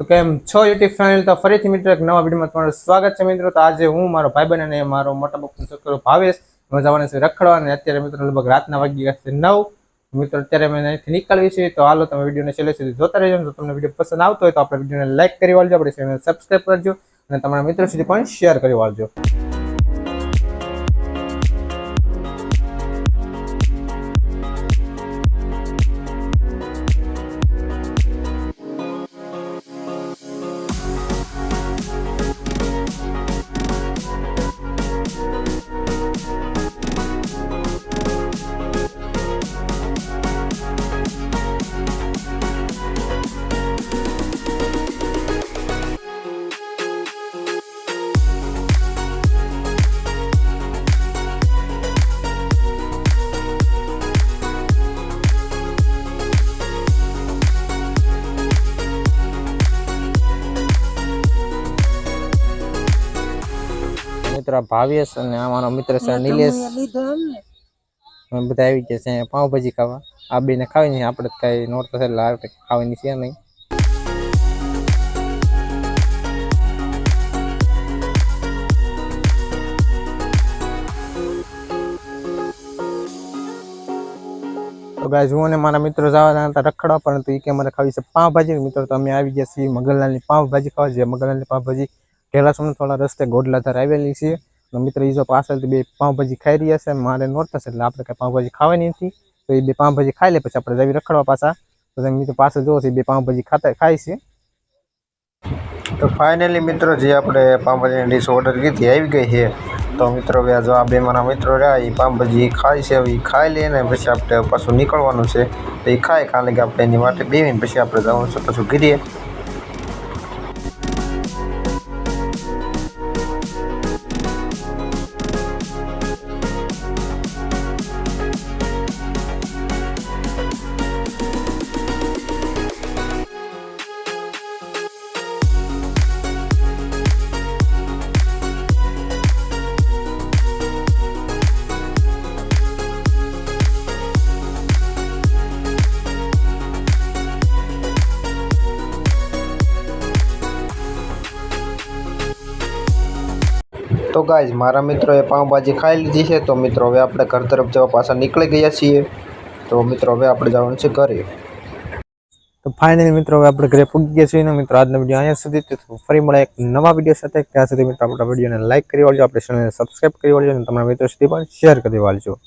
તો કેમ છો યુટ્યુબ ફેમિલી? તો ફરીથી મિત્રો એક નવા વિડીયોમાં તમારું સ્વાગત છે મિત્રો. તો આજે હું મારો ભાઈબંધ અને મારો મોટા બાપુનો છોકરો ભાવેશ જવાના છે રખડવા, અને અત્યારે મિત્રો લગભગ રાતના વાગી ગયા છે 9 મિત્રો. અત્યારે અમે અહીંથી નીકળવી છે, તો હાલો તમે વિડીયોને છેલ્લે સુધી જોતા રહેજો. જો તમને વિડીયો પસંદ આવતો હોય તો આપણે વિડીયોને લાઈક કરી વાળજો, આપણે ચેનલ સબસ્ક્રાઈબ કરજો અને તમારા મિત્રો સુધી પણ શેર કરી વાળજો. મિત્ર ભાવેશ અને અમારો મિત્ર છે નિલેશ, બધા આવી ગયા છે પાઉંભાજી ખાવા. આ બેને ખાવી નહીં, આપણે કઈ નોરતા છે એટલે ખાવાની છે નહીં. તો ગાઈસ, હું અને મારા મિત્રો જવાના હતા રખડવા, પરંતુ એ કે અમારે ખાવી છે પાઉંભાજી. મિત્રો તો અમે આવી ગયા છીએ મગનલાલની પાઉંભાજી ખાવા. જે મગનલાલની પાઉંભાજી ઢેલાસણ થોડા રસ્તે ગોડલાધાર આવેલી છે. તો મિત્ર એ જો પાછળથી બે પાઉંભાજી ખાઈ રહ્યા છે, મારે નોરતા છે એટલે આપણે કઈ પાઉંભાજી ખાવાની નથી. તો એ બે પાઉંભાજી ખાઈ લે પછી આપણે જવી રખડવા પાછા. તો તમે મિત્રો પાછળ જોવો છો બે પાઉંભાજી ખાય છે. તો ફાઇનલી મિત્રો જે આપણે પાઉંભાજીની ડીશ ઓર્ડર કીધી આવી ગઈ છે. તો મિત્રો હવે જો આ બે મારા મિત્રો રહ્યા એ પાઉંભાજી ખાય છે, હવે એ ખાઈ લે ને પછી આપણે પાછું નીકળવાનું છે. તો એ ખાય કારણ કે આપણે એની માટે બેવીને પછી આપણે જવાનું છે પાછું ઘીરીએ. તો ગાઈઝ, મારા મિત્રોએ પાઉંભાજી ખાઈ લીધી છે. તો મિત્રો હવે આપણે ઘર તરફ જવા પાછા નીકળી ગયા છીએ. તો મિત્રો હવે આપણે જવાનું છે ઘરે. તો ફાઇનલી મિત્રો હવે આપણે ઘરે પૂગી ગયા છીએ. મિત્રો આજનો વિડીયો અહીંયા સુધી. તો ફરી મળે એક નવા વિડીયો સાથે. ત્યાં સુધી મિત્રો આપણા વિડીયોને લાઈક કરી વાળજો, આપણે ચેનલને સબસ્ક્રાઈબ કરી વાળજો અને તમારા મિત્રો સુધી પણ શેર કરી વાળજો.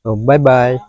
તો બાય બાય.